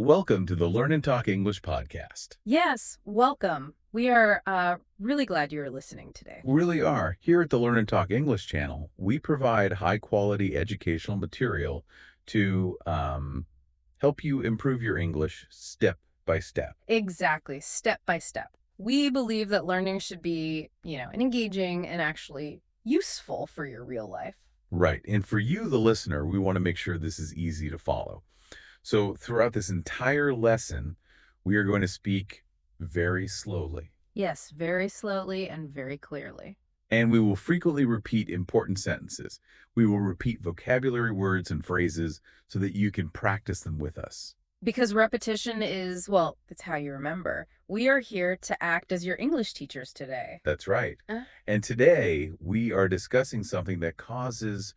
Welcome to the Learn and Talk English podcast. Yes, welcome. We are really glad you're listening today. We really are. Here at the Learn and Talk English channel, we provide high-quality educational material to help you improve your English step by step. Exactly, step by step. We believe that learning should be, engaging and actually useful for your real life. Right. And for you, the listener, we want to make sure this is easy to follow. So throughout this entire lesson, we are going to speak very slowly. Yes, very slowly and very clearly. And we will frequently repeat important sentences. We will repeat vocabulary words and phrases so that you can practice them with us. Because repetition is, well, it's how you remember. We are here to act as your English teachers today. That's right. And today we are discussing something that causes,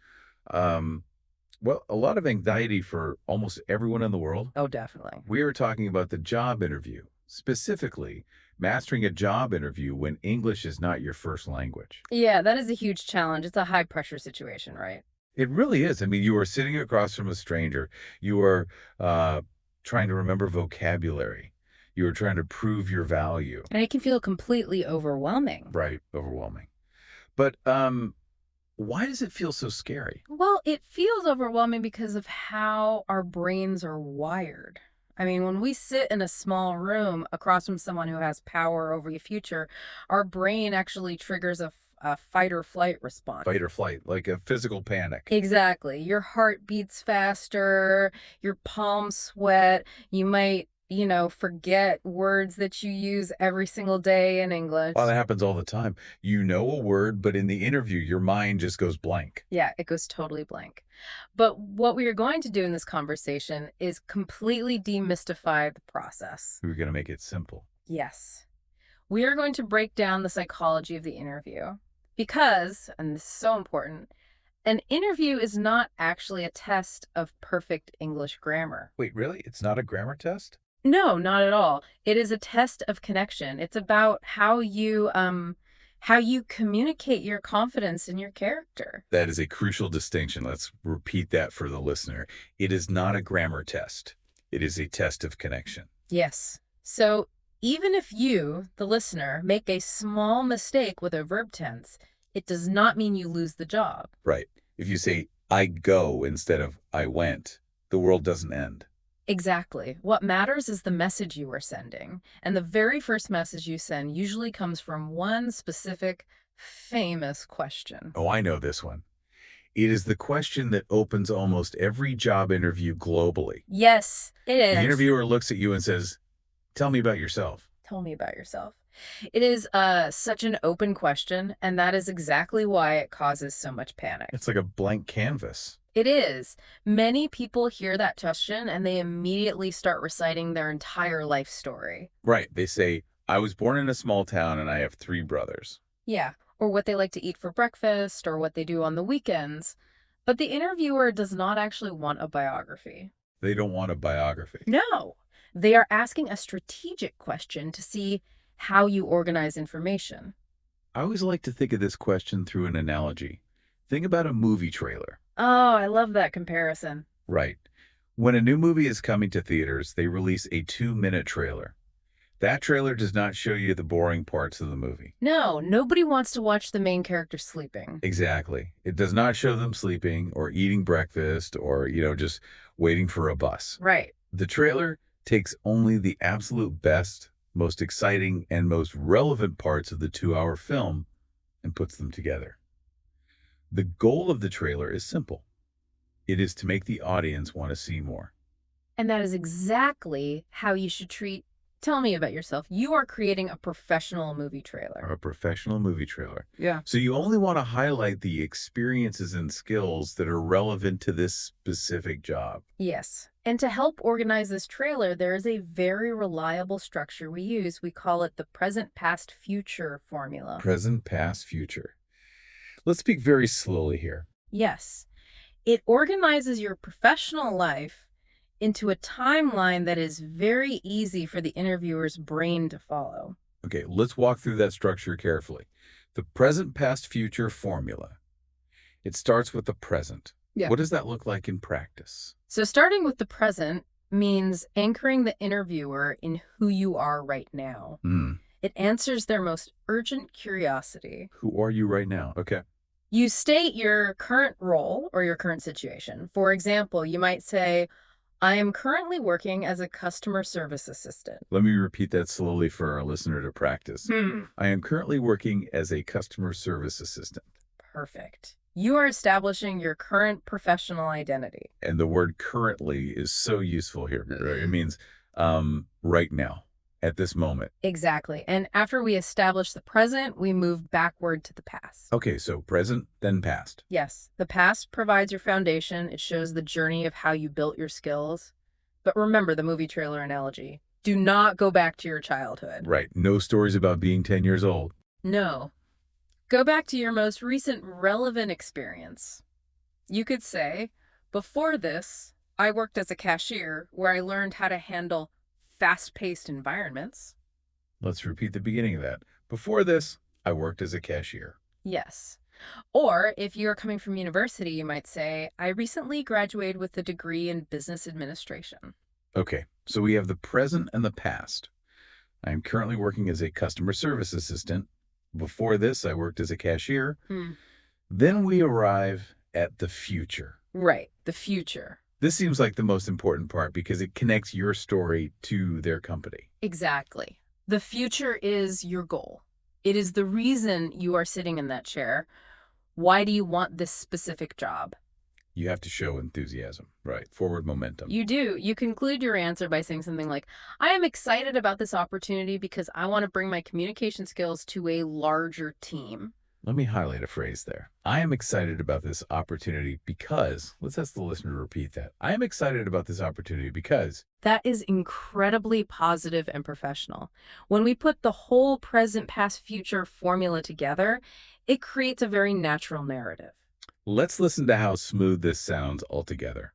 a lot of anxiety for almost everyone in the world. Oh, definitely. We are talking about the job interview, specifically mastering a job interview when English is not your first language. Yeah, that is a huge challenge. It's a high pressure situation, right? It really is. I mean, you are sitting across from a stranger. You are trying to remember vocabulary. You are trying to prove your value. And it can feel completely overwhelming. Right. Overwhelming. But why does it feel so scary? Well, it feels overwhelming because of how our brains are wired. I mean, when we sit in a small room across from someone who has power over your future, our brain actually triggers a fight or flight response. Fight or flight, like a physical panic. Exactly. Your heart beats faster, your palms sweat, you might, forget words that you use every single day in English. Well, that happens all the time. You know a word, but in the interview, your mind just goes blank. Yeah, it goes totally blank. But what we are going to do in this conversation is completely demystify the process. We're going to make it simple. Yes. We are going to break down the psychology of the interview because, and this is so important, an interview is not actually a test of perfect English grammar. Wait, really? It's not a grammar test? No, not at all. It is a test of connection. It's about how you communicate your confidence in your character. That is a crucial distinction. Let's repeat that for the listener. It is not a grammar test. It is a test of connection. Yes. So even if you, the listener, make a small mistake with a verb tense, it does not mean you lose the job. Right. If you say, I go instead of I went, the world doesn't end. Exactly. What matters is the message you are sending. And the very first message you send usually comes from one specific, famous question. Oh, I know this one. It is the question that opens almost every job interview globally. Yes, it is. The interviewer looks at you and says, tell me about yourself. Tell me about yourself. It is such an open question, and that is exactly why it causes so much panic. It's like a blank canvas. It is. Many people hear that question and they immediately start reciting their entire life story. Right. They say, I was born in a small town and I have 3 brothers. Yeah, or what they like to eat for breakfast or what they do on the weekends. But the interviewer does not actually want a biography. They don't want a biography. No, they are asking a strategic question to see how you organize information. I always like to think of this question through an analogy. Think about a movie trailer. Oh, I love that comparison. Right. When a new movie is coming to theaters, they release a 2-minute trailer. That trailer does not show you the boring parts of the movie. No, nobody wants to watch the main character sleeping. Exactly. It does not show them sleeping or eating breakfast or, just waiting for a bus. Right. The trailer takes only the absolute best, most exciting, and most relevant parts of the 2-hour film and puts them together. The goal of the trailer is simple. It is to make the audience want to see more. And that is exactly how you should treat. Tell me about yourself. You are creating a professional movie trailer. A professional movie trailer. Yeah. So you only want to highlight the experiences and skills that are relevant to this specific job. Yes. And to help organize this trailer, there is a very reliable structure we use. We call it the present, past, future formula. Present, past, future. Let's speak very slowly here. Yes. It organizes your professional life into a timeline that is very easy for the interviewer's brain to follow. Okay, let's walk through that structure carefully. The present, past, future formula. It starts with the present. Yeah. What does that look like in practice? So starting with the present, means anchoring the interviewer in who you are right now. Hmm. It answers their most urgent curiosity. Who are you right now? Okay. You state your current role or your current situation. For example, you might say, I am currently working as a customer service assistant. Let me repeat that slowly for our listener to practice. I am currently working as a customer service assistant. Perfect. You are establishing your current professional identity. And the word currently is so useful here. Right? It means right now, at this moment. Exactly. And after we establish the present, we move backward to the past. Okay, so present, then past. Yes, the past provides your foundation. It shows the journey of how you built your skills. But remember the movie trailer analogy. Do not go back to your childhood. Right. No stories about being 10 years old. No. Go back to your most recent relevant experience. You could say, before this, I worked as a cashier where I learned how to handle fast-paced environments. Let's repeat the beginning of that. Before this, I worked as a cashier. Yes. Or if you're coming from university, you might say, I recently graduated with a degree in business administration. Okay, so we have the present and the past. I am currently working as a customer service assistant. Before this, I worked as a cashier. Then we arrive at the future. Right, the future. This seems like the most important part because it connects your story to their company. Exactly. The future is your goal. It is the reason you are sitting in that chair. Why do you want this specific job? You have to show enthusiasm, right? Forward momentum. You do. You conclude your answer by saying something like, I am excited about this opportunity because I want to bring my communication skills to a larger team. Let me highlight a phrase there. I am excited about this opportunity because, let's ask the listener to repeat that. I am excited about this opportunity because. That is incredibly positive and professional. When we put the whole present, past, future formula together, it creates a very natural narrative. Let's listen to how smooth this sounds altogether.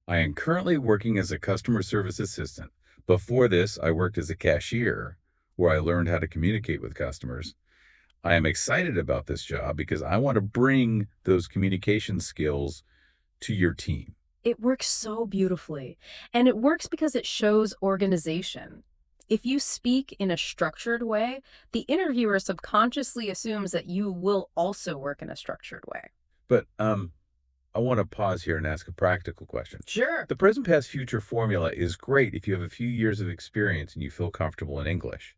I am currently working as a customer service assistant. Before this, I worked as a cashier, where I learned how to communicate with customers. I am excited about this job because I want to bring those communication skills to your team. It works so beautifully. And it works because it shows organization. If you speak in a structured way, the interviewer subconsciously assumes that you will also work in a structured way. But I want to pause here and ask a practical question. Sure. The present past future formula is great if you have a few years of experience and you feel comfortable in English.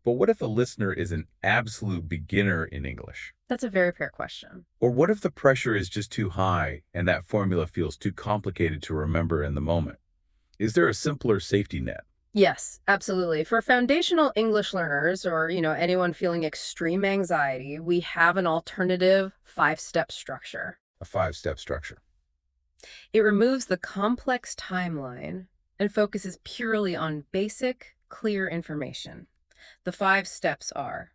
But what if a listener is an absolute beginner in English? That's a very fair question. Or what if the pressure is just too high and that formula feels too complicated to remember in the moment? Is there a simpler safety net? Yes, absolutely. For foundational English learners or, anyone feeling extreme anxiety, we have an alternative 5-step structure. A 5-step structure. It removes the complex timeline and focuses purely on basic, clear information. The 5 steps are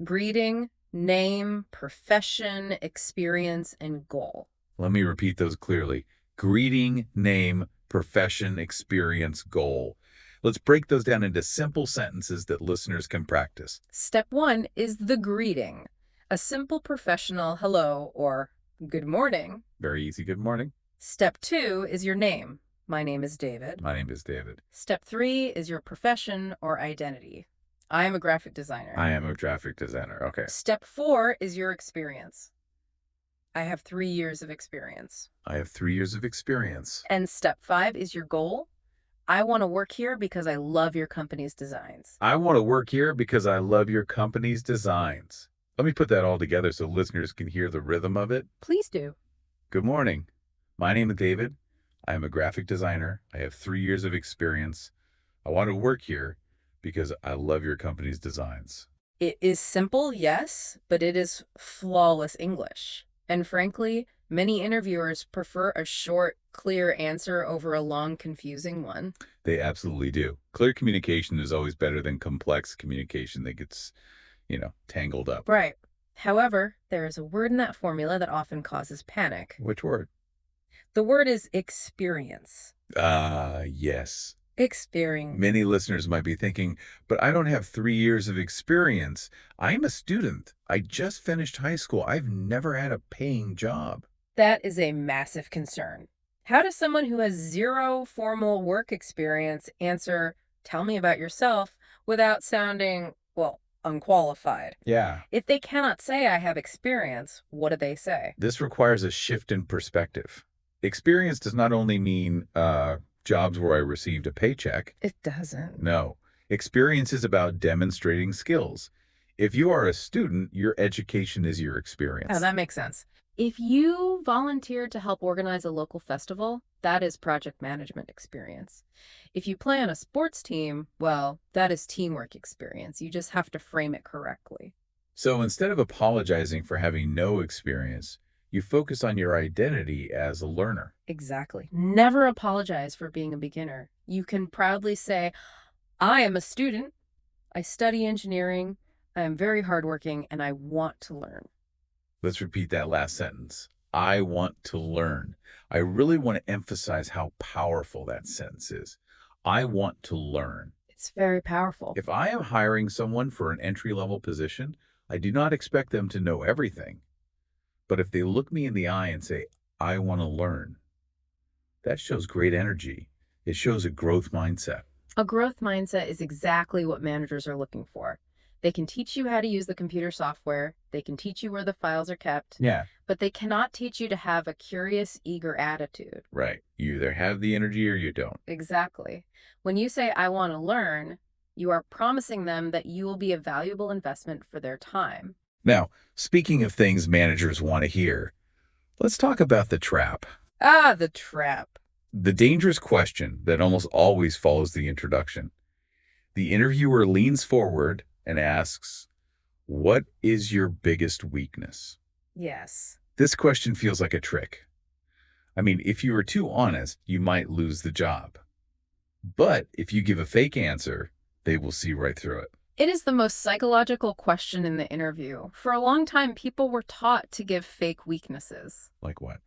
greeting, name, profession, experience, and goal. Let me repeat those clearly. Greeting, name, profession, experience, goal. Let's break those down into simple sentences that listeners can practice. Step 1 is the greeting. A simple professional hello or good morning. Very easy. Good morning. Step 2 is your name. My name is David. My name is David. Step 3 is your profession or identity. I am a graphic designer. I am a graphic designer. Okay. Step 4 is your experience. I have 3 years of experience. I have 3 years of experience. And step 5 is your goal. I want to work here because I love your company's designs. I want to work here because I love your company's designs. Let me put that all together so listeners can hear the rhythm of it. Please do. Good morning. My name is David. I am a graphic designer. I have 3 years of experience. I want to work here because I love your company's designs. It is simple, yes, but it is flawless English. And frankly, many interviewers prefer a short, clear answer over a long, confusing one. They absolutely do. Clear communication is always better than complex communication that gets, tangled up. Right. However, there is a word in that formula that often causes panic. Which word? The word is experience. Yes. Experience. Many listeners might be thinking, but I don't have 3 years of experience. I'm a student. I just finished high school. I've never had a paying job. That is a massive concern. How does someone who has zero formal work experience answer, "Tell me about yourself," without sounding, well, unqualified? Yeah. If they cannot say, "I have experience," what do they say? This requires a shift in perspective. Experience does not only mean jobs where I received a paycheck. It doesn't. No. Experience is about demonstrating skills. If you are a student, your education is your Oh, experience. that makes sense. If you volunteered to help organize a local festival, that is project management experience. If you play on a sports team, well, that is teamwork experience. You just have to frame it correctly. So instead of apologizing for having no experience, you focus on your identity as a learner. Exactly. Never apologize for being a beginner. You can proudly say, "I am a student. I study engineering. I am very hardworking and I want to learn." Let's repeat that last sentence. I want to learn. I really want to emphasize how powerful that sentence is. I want to learn. It's very powerful. If I am hiring someone for an entry-level position, I do not expect them to know everything. But if they look me in the eye and say, I want to learn, that shows great energy. It shows a growth mindset. A growth mindset is exactly what managers are looking for. They can teach you how to use the computer software, they can teach you where the files are kept, Yeah, but they cannot teach you to have a curious, eager attitude. right. You either have the energy or you don't. Exactly. When you say, "I want to learn," you are promising them that you will be a valuable investment for their time. Now, speaking of things managers want to hear, let's talk about the trap. Ah, the trap. The dangerous question that almost always follows the introduction. The interviewer leans forward and asks, what is your biggest weakness? Yes. This question feels like a trick. I mean, if you are too honest, you might lose the job. But if you give a fake answer, they will see right through it. It is the most psychological question in the interview. For a long time, people were taught to give fake weaknesses. Like what?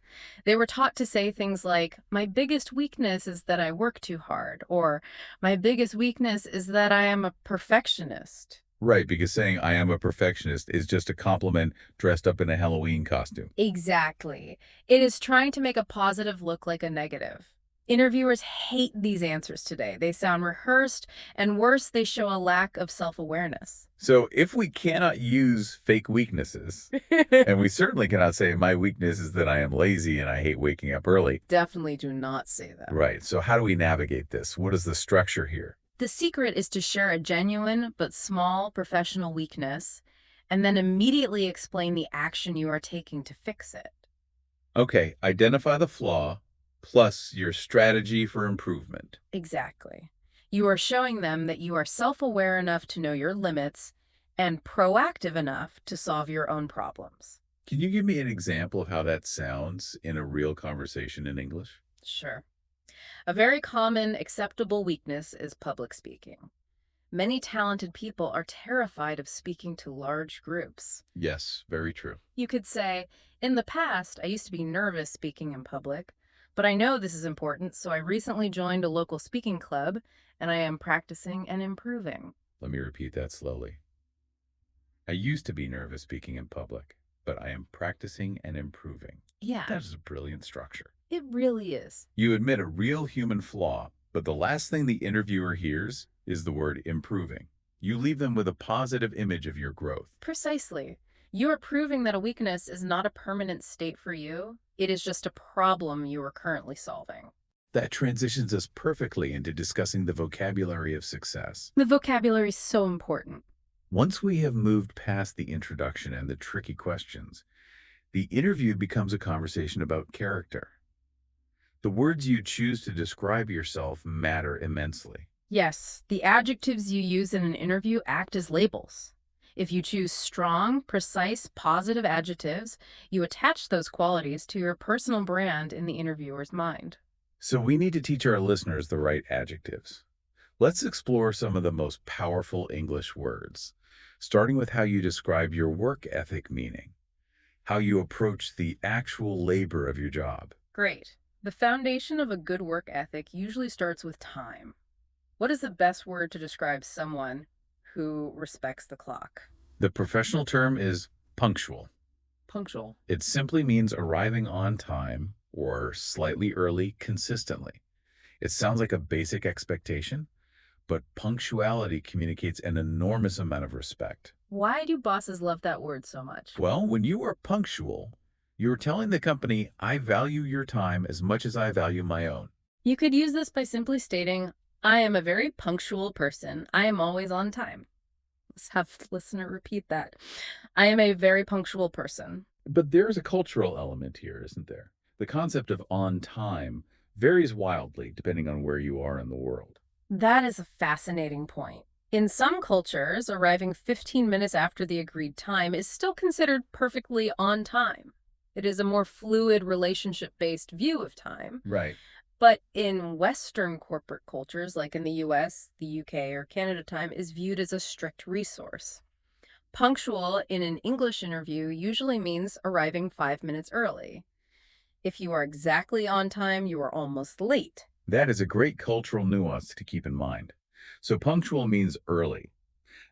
They were taught to say things like, "My biggest weakness is that I work too hard," or "My biggest weakness is that I am a perfectionist." Right, because saying I am a perfectionist is just a compliment dressed up in a Halloween costume. Exactly. It is trying to make a positive look like a negative. Interviewers hate these answers today. They sound rehearsed, and worse, they show a lack of self-awareness. So if we cannot use fake weaknesses, and we certainly cannot say my weakness is that I am lazy and I hate waking up early. Definitely do not say that. Right. So how do we navigate this? What is the structure here? The secret is to share a genuine but small professional weakness and then immediately explain the action you are taking to fix it. Okay, identify the flaw plus your strategy for improvement. Exactly. You are showing them that you are self-aware enough to know your limits and proactive enough to solve your own problems. Can you give me an example of how that sounds in a real conversation in English? Sure. A very common acceptable weakness is public speaking. Many talented people are terrified of speaking to large groups. Yes, very true. You could say, "In the past, I used to be nervous speaking in public, but I know this is important, so I recently joined a local speaking club and I am practicing and improving." Let me repeat that slowly. I used to be nervous speaking in public, but I am practicing and improving. Yeah, That is a brilliant structure. it really is. You admit a real human flaw, but the last thing the interviewer hears is the word improving. You leave them with a positive image of your growth. Precisely. You are proving that a weakness is not a permanent state for you. It is just a problem you are currently solving. That transitions us perfectly into discussing the vocabulary of success. The vocabulary is so important. Once we have moved past the introduction and the tricky questions, the interview becomes a conversation about character. The words you choose to describe yourself matter immensely. Yes, the adjectives you use in an interview act as labels. If you choose strong, precise, positive adjectives, you attach those qualities to your personal brand in the interviewer's mind. So we need to teach our listeners the right adjectives. Let's explore some of the most powerful English words, starting with how you describe your work ethic meaning, how you approach the actual labor of your job. Great. The foundation of a good work ethic usually starts with time. What is the best word to describe someone who respects the clock? The professional term is punctual. Punctual. It simply means arriving on time or slightly early consistently. It sounds like a basic expectation, but punctuality communicates an enormous amount of respect. Why do bosses love that word so much? Well, when you are punctual, you're telling the company, I value your time as much as I value my own. You could use this by simply stating, I am a very punctual person. I am always on time. Let's have the listener repeat that. I am a very punctual person. But there's a cultural element here, isn't there? The concept of on time varies wildly depending on where you are in the world. That is a fascinating point. In some cultures, arriving 15 minutes after the agreed time is still considered perfectly on time. It is a more fluid relationship-based view of time. Right. But in Western corporate cultures, like in the US, the UK, or Canada, time is viewed as a strict resource. Punctual in an English interview usually means arriving 5 minutes early. If you are exactly on time, you are almost late. That is a great cultural nuance to keep in mind. So punctual means early.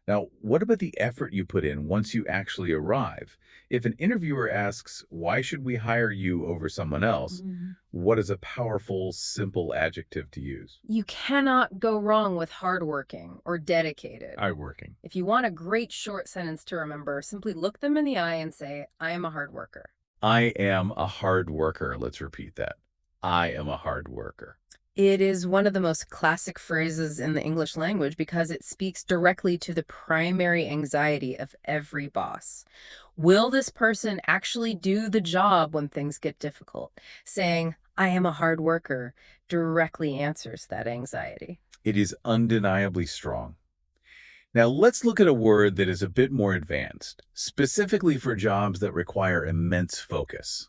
Now, what about the effort you put in once you actually arrive? If an interviewer asks, why should we hire you over someone else? Mhm. What is a powerful, simple adjective to use? You cannot go wrong with hardworking or dedicated. Hardworking. If you want a great short sentence to remember, simply look them in the eye and say, I am a hard worker. I am a hard worker. Let's repeat that. I am a hard worker. It is one of the most classic phrases in the English language because it speaks directly to the primary anxiety of every boss. Will this person actually do the job when things get difficult? Saying, I am a hard worker, directly answers that anxiety. It is undeniably strong. Now, let's look at a word that is a bit more advanced, specifically for jobs that require immense focus.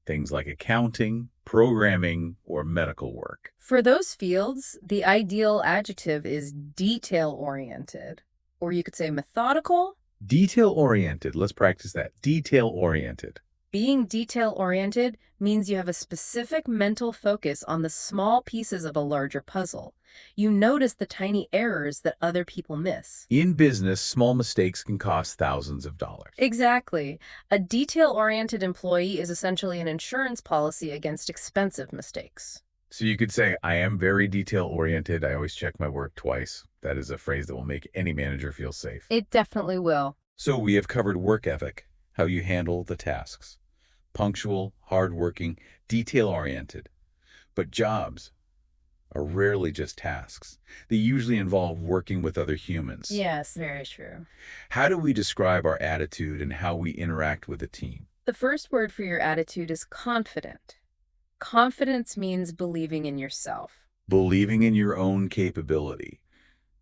Things like accounting, programming, or medical work. For those fields, the ideal adjective is detail-oriented, or you could say methodical. Detail-oriented. Let's practice that. Detail-oriented. Being detail-oriented means you have a specific mental focus on the small pieces of a larger puzzle. You notice the tiny errors that other people miss. In business, small mistakes can cost thousands of dollars. Exactly. A detail-oriented employee is essentially an insurance policy against expensive mistakes. So you could say, I am very detail-oriented. I always check my work twice. That is a phrase that will make any manager feel safe. It definitely will. So we have covered work ethic, how you handle the tasks. Punctual, hardworking, detail-oriented. But jobs are rarely just tasks. They usually involve working with other humans. Yes, very true. How do we describe our attitude and how we interact with a team? The first word for your attitude is confident. Confidence means believing in yourself. Believing in your own capability.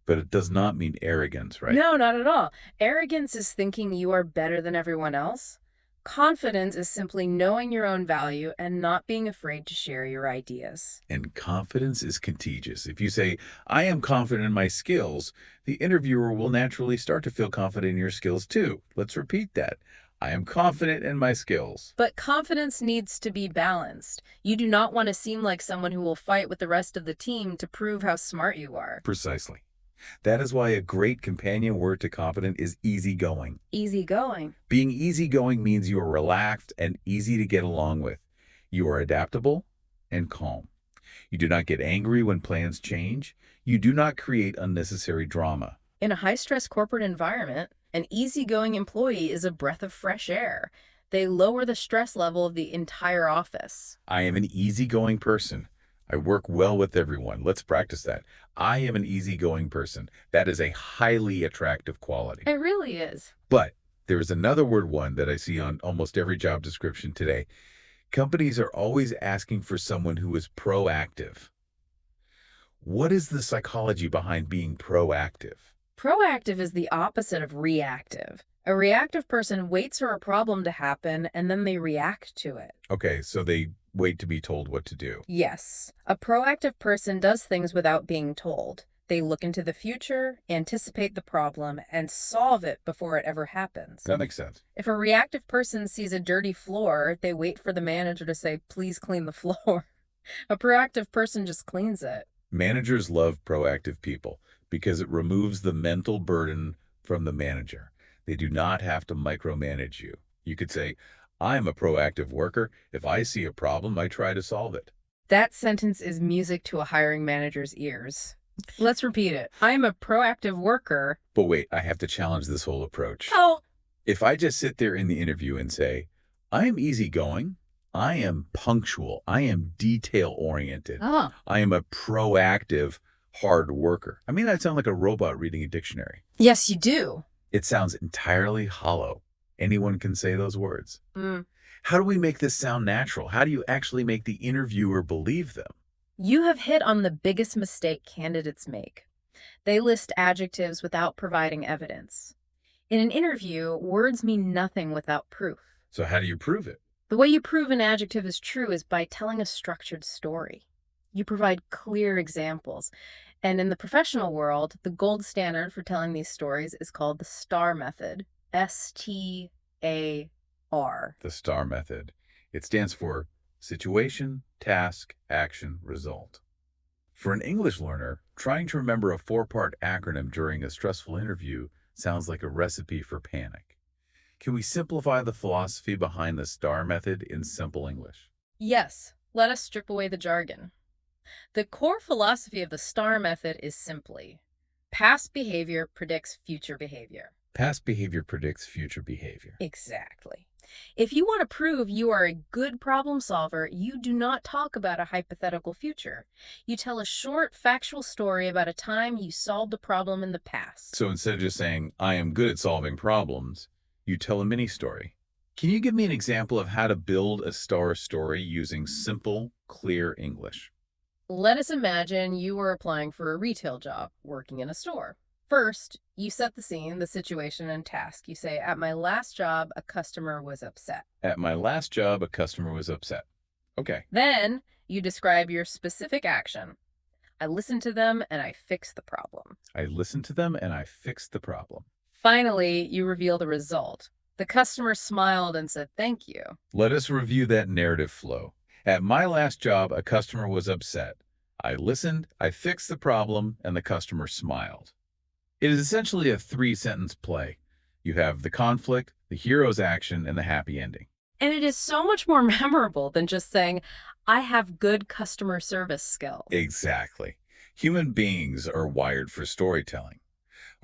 But it does not mean arrogance, right? No, not at all. Arrogance is thinking you are better than everyone else. Confidence is simply knowing your own value and not being afraid to share your ideas. And confidence is contagious. If you say, I am confident in my skills, the interviewer will naturally start to feel confident in your skills too. Let's repeat that. I am confident in my skills. But confidence needs to be balanced. You do not want to seem like someone who will fight with the rest of the team to prove how smart you are. Precisely. That is why a great companion word to confident is easygoing. Easygoing. Being easygoing means you are relaxed and easy to get along with. You are adaptable and calm. You do not get angry when plans change. You do not create unnecessary drama. In a high-stress corporate environment, an easygoing employee is a breath of fresh air. They lower the stress level of the entire office. I am an easygoing person. I work well with everyone. Let's practice that. I am an easygoing person. That is a highly attractive quality. It really is. But there is another one that I see on almost every job description today. Companies are always asking for someone who is proactive. What is the psychology behind being proactive? Proactive is the opposite of reactive. A reactive person waits for a problem to happen and then they react to it. Okay, so they wait to be told what to do. Yes, a proactive person does things without being told. They look into the future, anticipate the problem, and solve it before it ever happens. That makes sense. If a reactive person sees a dirty floor, they wait for the manager to say, please clean the floor. A proactive person just cleans it. Managers love proactive people because it removes the mental burden from the manager. They do not have to micromanage you. You could say, I'm a proactive worker. If I see a problem, I try to solve it. That sentence is music to a hiring manager's ears. Let's repeat it. I'm a proactive worker. But wait, I have to challenge this whole approach. Oh, If I just sit there in the interview and say, I am easygoing, I am punctual, I am detail-oriented, oh. I am a proactive hard worker. I mean, I sound like a robot reading a dictionary. Yes, you do. It sounds entirely hollow. Anyone can say those words. Mm. How do we make this sound natural? How do you actually make the interviewer believe them? You have hit on the biggest mistake candidates make. They list adjectives without providing evidence. In an interview, words mean nothing without proof. So how do you prove it? The way you prove an adjective is true is by telling a structured story. You provide clear examples. And in the professional world, the gold standard for telling these stories is called the STAR method. STAR. The STAR method. It stands for situation, task, action, result. For an English learner, trying to remember a four-part acronym during a stressful interview sounds like a recipe for panic. Can we simplify the philosophy behind the STAR method in simple English? Yes, let us strip away the jargon. The core philosophy of the STAR method is simply past behavior predicts future behavior. Past behavior predicts future behavior. Exactly. If you want to prove you are a good problem solver, you do not talk about a hypothetical future. You tell a short, factual story about a time you solved a problem in the past. So instead of just saying, I am good at solving problems, you tell a mini story. Can you give me an example of how to build a STAR story using simple, clear English? Let us imagine you were applying for a retail job, working in a store. First, you set the scene, the situation, and task. You say, at my last job, a customer was upset. At my last job, a customer was upset. Okay. Then, you describe your specific action. I listened to them and I fixed the problem. I listened to them and I fixed the problem. Finally, you reveal the result. The customer smiled and said, thank you. Let us review that narrative flow. At my last job, a customer was upset. I listened, I fixed the problem, and the customer smiled. It is essentially a three-sentence play. You have the conflict, the hero's action, and the happy ending. And it is so much more memorable than just saying, I have good customer service skills. Exactly. Human beings are wired for storytelling.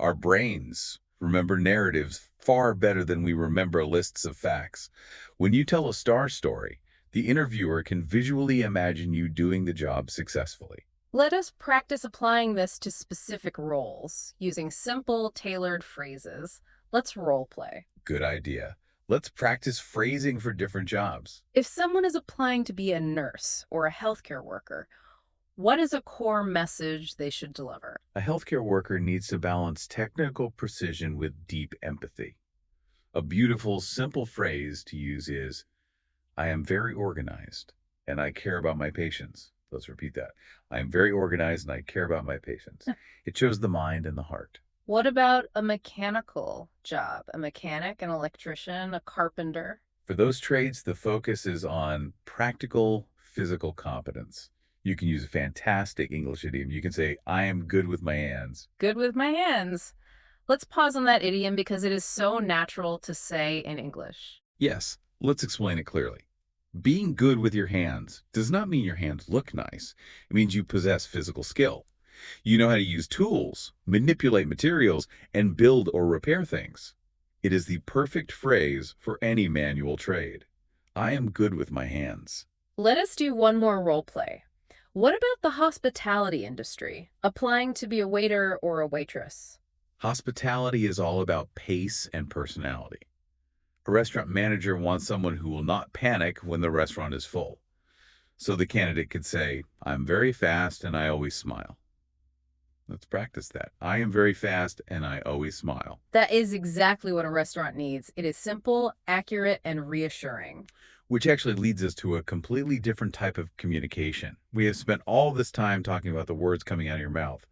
Our brains remember narratives far better than we remember lists of facts. When you tell a STAR story, the interviewer can visually imagine you doing the job successfully. Let us practice applying this to specific roles, using simple, tailored phrases. Let's role play. Good idea. Let's practice phrasing for different jobs. If someone is applying to be a nurse or a healthcare worker, what is a core message they should deliver? A healthcare worker needs to balance technical precision with deep empathy. A beautiful, simple phrase to use is, I am very organized and I care about my patients. Let's repeat that. I am very organized and I care about my patients. It shows the mind and the heart. What about a mechanical job? A mechanic, an electrician, a carpenter? For those trades, the focus is on practical physical competence. You can use a fantastic English idiom. You can say, I am good with my hands. Good with my hands. Let's pause on that idiom because it is so natural to say in English. Yes, let's explain it clearly. Being good with your hands does not mean your hands look nice. It means you possess physical skill. You know how to use tools, manipulate materials, and build or repair things. It is the perfect phrase for any manual trade. I am good with my hands. Let us do one more role play. What about the hospitality industry, applying to be a waiter or a waitress? Hospitality is all about pace and personality. A restaurant manager wants someone who will not panic when the restaurant is full. So the candidate could say, I'm very fast and I always smile. Let's practice that. I am very fast and I always smile. That is exactly what a restaurant needs. It is simple, accurate, and reassuring. Which actually leads us to a completely different type of communication. We have spent all this time talking about the words coming out of your mouth,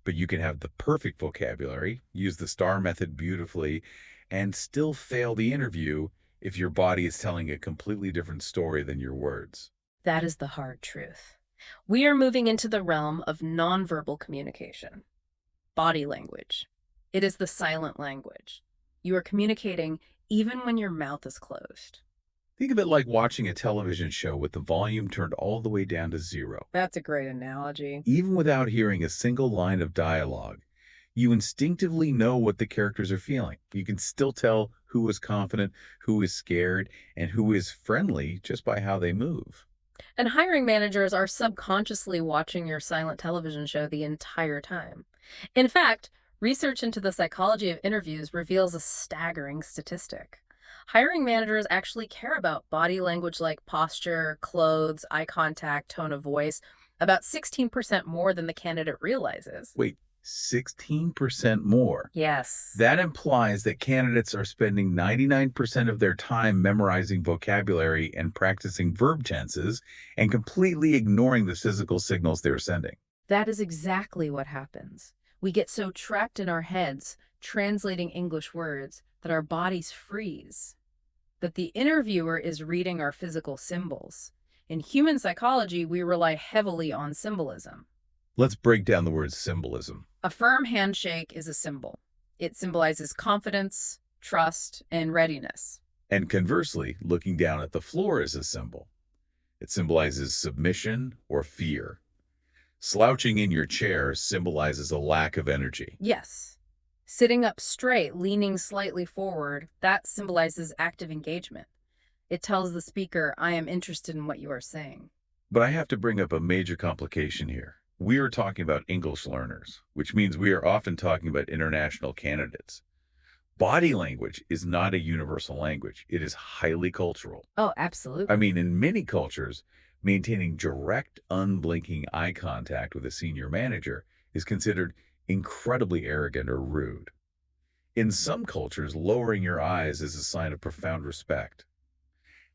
but you can have the perfect vocabulary, use the STAR method beautifully, and still fail the interview if your body is telling a completely different story than your words. That is the hard truth. We are moving into the realm of nonverbal communication. Body language. It is the silent language. You are communicating even when your mouth is closed. Think of it like watching a television show with the volume turned all the way down to zero. That's a great analogy. Even without hearing a single line of dialogue, you instinctively know what the characters are feeling. You can still tell who is confident, who is scared, and who is friendly just by how they move. And hiring managers are subconsciously watching your silent television show the entire time. In fact, research into the psychology of interviews reveals a staggering statistic. Hiring managers actually care about body language like posture, clothes, eye contact, tone of voice, about 16% more than the candidate realizes. Wait, 16% more. Yes. That implies that candidates are spending 99% of their time memorizing vocabulary and practicing verb tenses and completely ignoring the physical signals they're sending. That is exactly what happens. We get so trapped in our heads, translating English words, that our bodies freeze. But the interviewer is reading our physical symbols. In human psychology, we rely heavily on symbolism. Let's break down the word symbolism. A firm handshake is a symbol. It symbolizes confidence, trust, and readiness. And conversely, looking down at the floor is a symbol. It symbolizes submission or fear. Slouching in your chair symbolizes a lack of energy. Yes. Sitting up straight, leaning slightly forward, that symbolizes active engagement. It tells the speaker, I am interested in what you are saying. But I have to bring up a major complication here. We are talking about English learners, which means we are often talking about international candidates. Body language is not a universal language. It is highly cultural. Oh, I absolutely. mean, in many cultures, maintaining direct, unblinking eye contact with a senior manager is considered incredibly arrogant or rude. In some cultures, lowering your eyes is a sign of profound respect.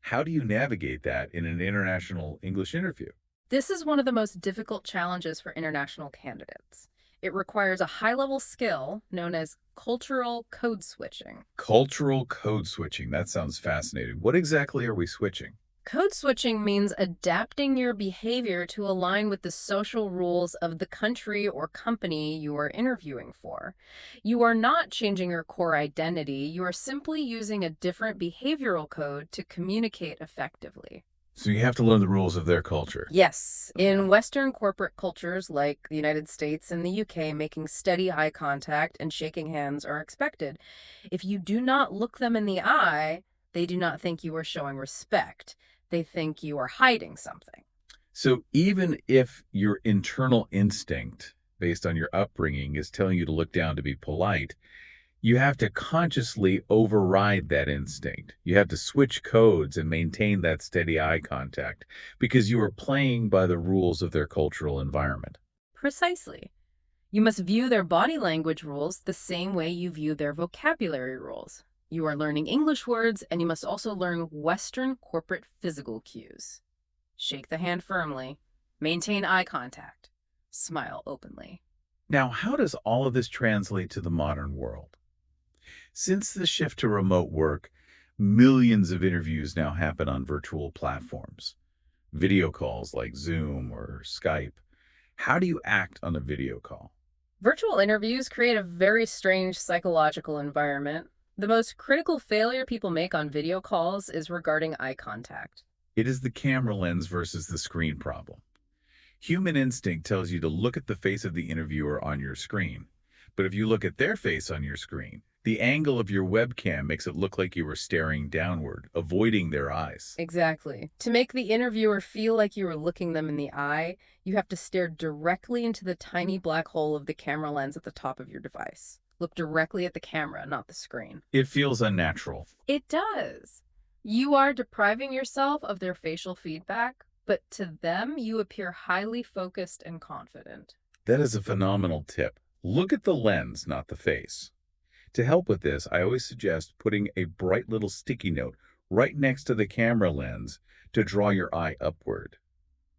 How do you navigate that in an international English interview? This is one of the most difficult challenges for international candidates. It requires a high-level skill known as cultural code switching. Cultural code switching. That sounds fascinating. What exactly are we switching? Code switching means adapting your behavior to align with the social rules of the country or company you are interviewing for. You are not changing your core identity, you are simply using a different behavioral code to communicate effectively. So you have to learn the rules of their culture. Yes, in Western corporate cultures like the United States and the UK, making steady eye contact and shaking hands are expected. If you do not look them in the eye, they do not think you are showing respect. They think you are hiding something. So even if your internal instinct, based on your upbringing, is telling you to look down to be polite, you have to consciously override that instinct. You have to switch codes and maintain that steady eye contact because you are playing by the rules of their cultural environment. Precisely. You must view their body language rules the same way you view their vocabulary rules. You are learning English words, and you must also learn Western corporate physical cues. Shake the hand firmly, maintain eye contact, smile openly. Now, how does all of this translate to the modern world? Since the shift to remote work, millions of interviews now happen on virtual platforms, video calls like Zoom or Skype. How do you act on a video call? Virtual interviews create a very strange psychological environment. The most critical failure people make on video calls is regarding eye contact. It is the camera lens versus the screen problem. Human instinct tells you to look at the face of the interviewer on your screen. But if you look at their face on your screen, the angle of your webcam makes it look like you were staring downward, avoiding their eyes. Exactly. To make the interviewer feel like you are looking them in the eye, you have to stare directly into the tiny black hole of the camera lens at the top of your device. Look directly at the camera, not the screen. It feels unnatural. It does. You are depriving yourself of their facial feedback, but to them, you appear highly focused and confident. That is a phenomenal tip. Look at the lens, not the face. To help with this, I always suggest putting a bright little sticky note right next to the camera lens to draw your eye upward.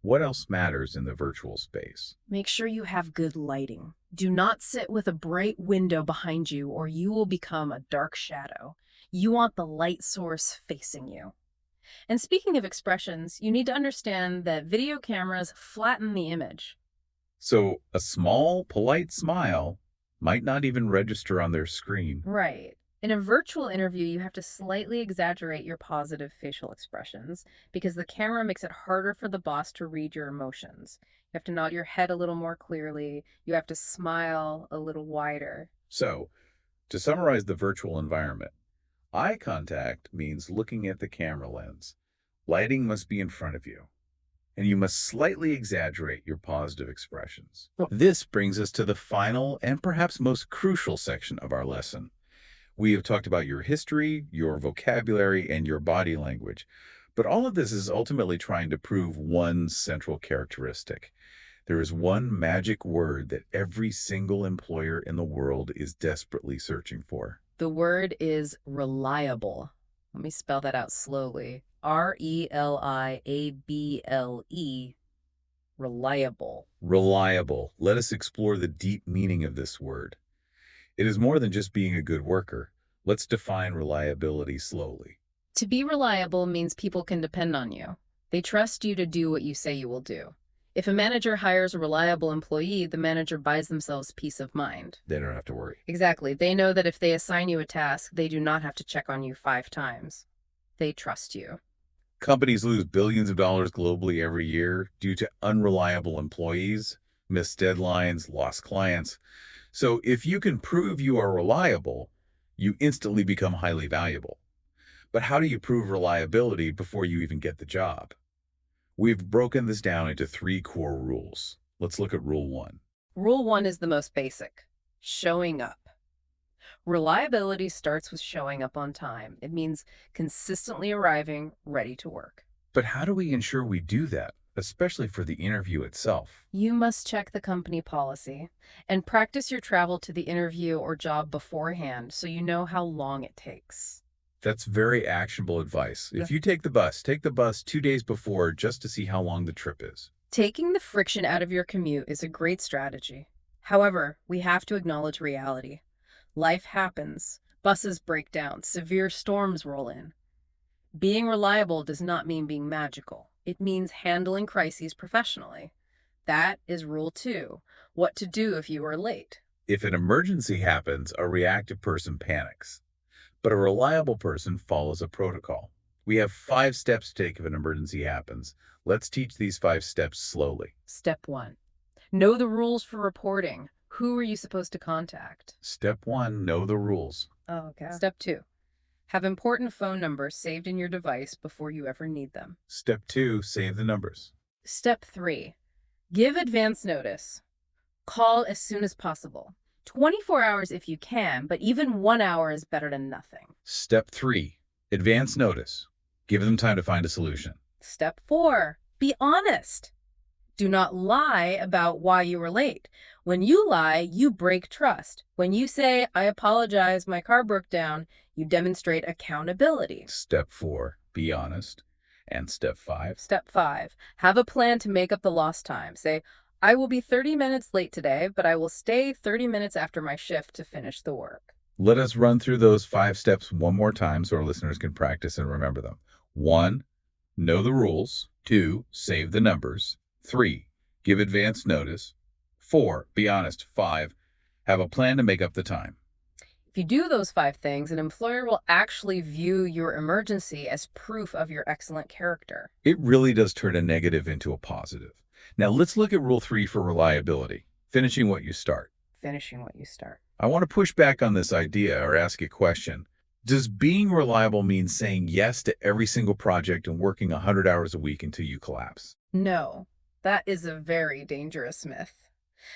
What else matters in the virtual space? Make sure you have good lighting. Do not sit with a bright window behind you or you will become a dark shadow. You want the light source facing you. And speaking of expressions, you need to understand that video cameras flatten the image. So a small, polite smile might not even register on their screen. Right. In a virtual interview, you have to slightly exaggerate your positive facial expressions because the camera makes it harder for the boss to read your emotions. You have to nod your head a little more clearly. You have to smile a little wider. So, to summarize the virtual environment, eye contact means looking at the camera lens. Lighting must be in front of you, and you must slightly exaggerate your positive expressions. This brings us to the final and perhaps most crucial section of our lesson. We have talked about your history, your vocabulary, and your body language, but all of this is ultimately trying to prove one central characteristic. There is one magic word that every single employer in the world is desperately searching for. The word is reliable. Let me spell that out slowly. Reliable. Reliable. Reliable. Let us explore the deep meaning of this word. It is more than just being a good worker. Let's define reliability slowly. To be reliable means people can depend on you. They trust you to do what you say you will do. If a manager hires a reliable employee, the manager buys themselves peace of mind. They don't have to worry. Exactly. They know that if they assign you a task, they do not have to check on you 5 times. They trust you. Companies lose billions of dollars globally every year due to unreliable employees, missed deadlines, lost clients. So if you can prove you are reliable, you instantly become highly valuable. But how do you prove reliability before you even get the job? We've broken this down into 3 core rules. Let's look at Rule 1. Rule 1 is the most basic: showing up. Reliability starts with showing up on time. It means consistently arriving, ready to work. But how do we ensure we do that, especially for the interview itself? You must check the company policy and practice your travel to the interview or job beforehand so you know how long it takes. That's very actionable advice. If you take the bus 2 days before just to see how long the trip is. Taking the friction out of your commute is a great strategy. However, we have to acknowledge reality. Life happens. Buses break down. Severe storms roll in. Being reliable does not mean being magical. It means handling crises professionally. That is rule 2. What to do if you are late. If an emergency happens, a reactive person panics, but a reliable person follows a protocol. We have 5 steps to take if an emergency happens. Let's teach these 5 steps slowly. Step 1. Know the rules for reporting. Who are you supposed to contact? Step 1, know the rules. Oh, okay. Step 2. Have important phone numbers saved in your device before you ever need them. Step 2, save the numbers. Step 3. Give advance notice. Call as soon as possible. 24 hours if you can, but even 1 hour is better than nothing. Step 3, advance notice. Give them time to find a solution. Step 4. Be honest. Do not lie about why you were late. When you lie, you break trust. When you say, "I apologize, my car broke down," you demonstrate accountability. Step 4, be honest. And step 5, Step 5. Have a plan to make up the lost time. Say, "I will be 30 minutes late today, but I will stay 30 minutes after my shift to finish the work." let us run through those 5 steps one more time so our listeners can practice and remember them. 1, know the rules. 2, save the numbers. 3, give advance notice. 4, be honest. 5, have a plan to make up the time. If you do those 5 things, an employer will actually view your emergency as proof of your excellent character. It really does turn a negative into a positive. Now let's look at Rule 3 for reliability, finishing what you start. Finishing what you start. I want to push back on this idea or ask a question. Does being reliable mean saying yes to every single project and working 100 hours a week until you collapse? No, that is a very dangerous myth.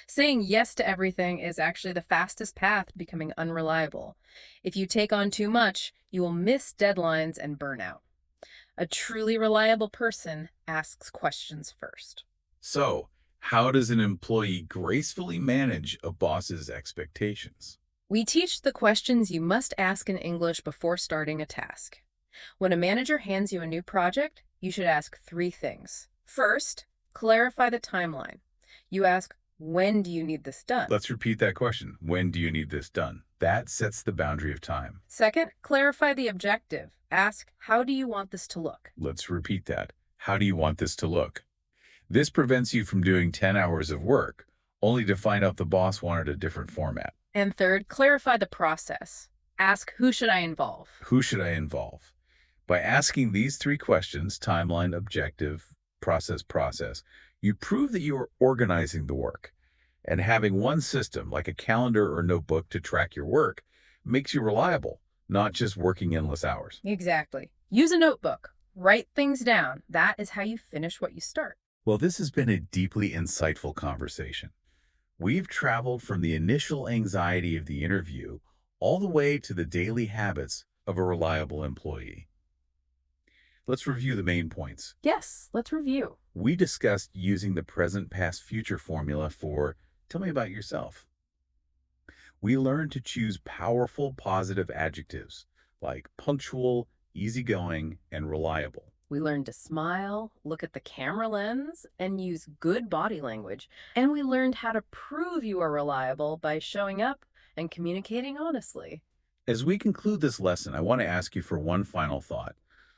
Saying yes to everything is actually the fastest path to becoming unreliable. If you take on too much, you will miss deadlines and burn out. A truly reliable person asks questions first. So, how does an employee gracefully manage a boss's expectations? We teach the questions you must ask in English before starting a task. When a manager hands you a new project, you should ask 3 things. First, clarify the timeline. You ask, when do you need this done? Let's repeat that question. When do you need this done? That sets the boundary of time. Second, clarify the objective. Ask, how do you want this to look? Let's repeat that. How do you want this to look? This prevents you from doing 10 hours of work, only to find out the boss wanted a different format. And third, clarify the process. Ask, who should I involve? Who should I involve? By asking these three questions, timeline, objective, process, you prove that you are organizing the work. And having one system, like a calendar or notebook to track your work, makes you reliable, not just working endless hours. Exactly. Use a notebook. Write things down. That is how you finish what you start. Well, this has been a deeply insightful conversation. We've traveled from the initial anxiety of the interview all the way to the daily habits of a reliable employee. Let's review the main points. Yes, let's review. We discussed using the present, past, future formula for tell me about yourself. We learned to choose powerful, positive adjectives like punctual, easygoing, and reliable. We learned to smile, look at the camera lens, and use good body language. And we learned how to prove you are reliable by showing up and communicating honestly. As we conclude this lesson, I want to ask you for one final thought.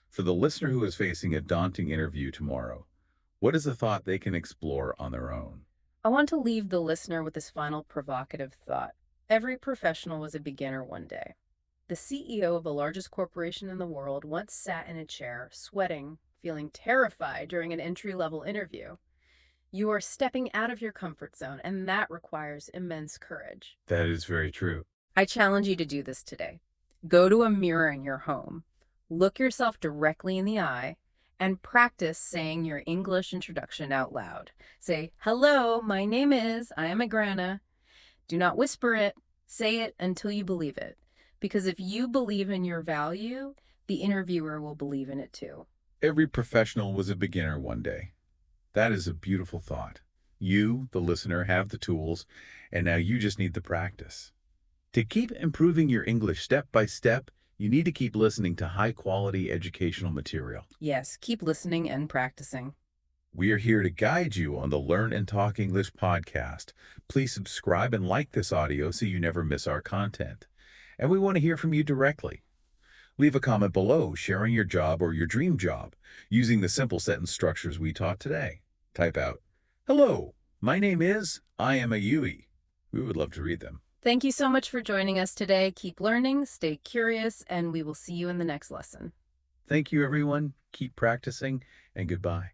For the listener who is facing a daunting interview tomorrow, what is a thought they can explore on their own? I want to leave the listener with this final provocative thought. Every professional was a beginner one day. The CEO of the largest corporation in the world once sat in a chair, sweating, feeling terrified during an entry-level interview. You are stepping out of your comfort zone, and that requires immense courage. That is very true. I challenge you to do this today. Go to a mirror in your home, look yourself directly in the eye, and practice saying your English introduction out loud. Say, "Hello, my name is, I am a grana." Do not whisper it. Say it until you believe it. Because if you believe in your value, the interviewer will believe in it too. Every professional was a beginner one day. That is a beautiful thought. You, the listener, have the tools, and now you just need the practice. To keep improving your English step by step, you need to keep listening to high-quality educational material. Yes, keep listening and practicing. We are here to guide you on the Learn and Talk English podcast. Please subscribe and like this audio so you never miss our content. And we want to hear from you directly. Leave a comment below sharing your job or your dream job using the simple sentence structures we taught today. Type out, "Hello, my name is, I am a Yui." We would love to read them. Thank you so much for joining us today. Keep learning, stay curious, and we will see you in the next lesson. Thank you, everyone. Keep practicing, and goodbye.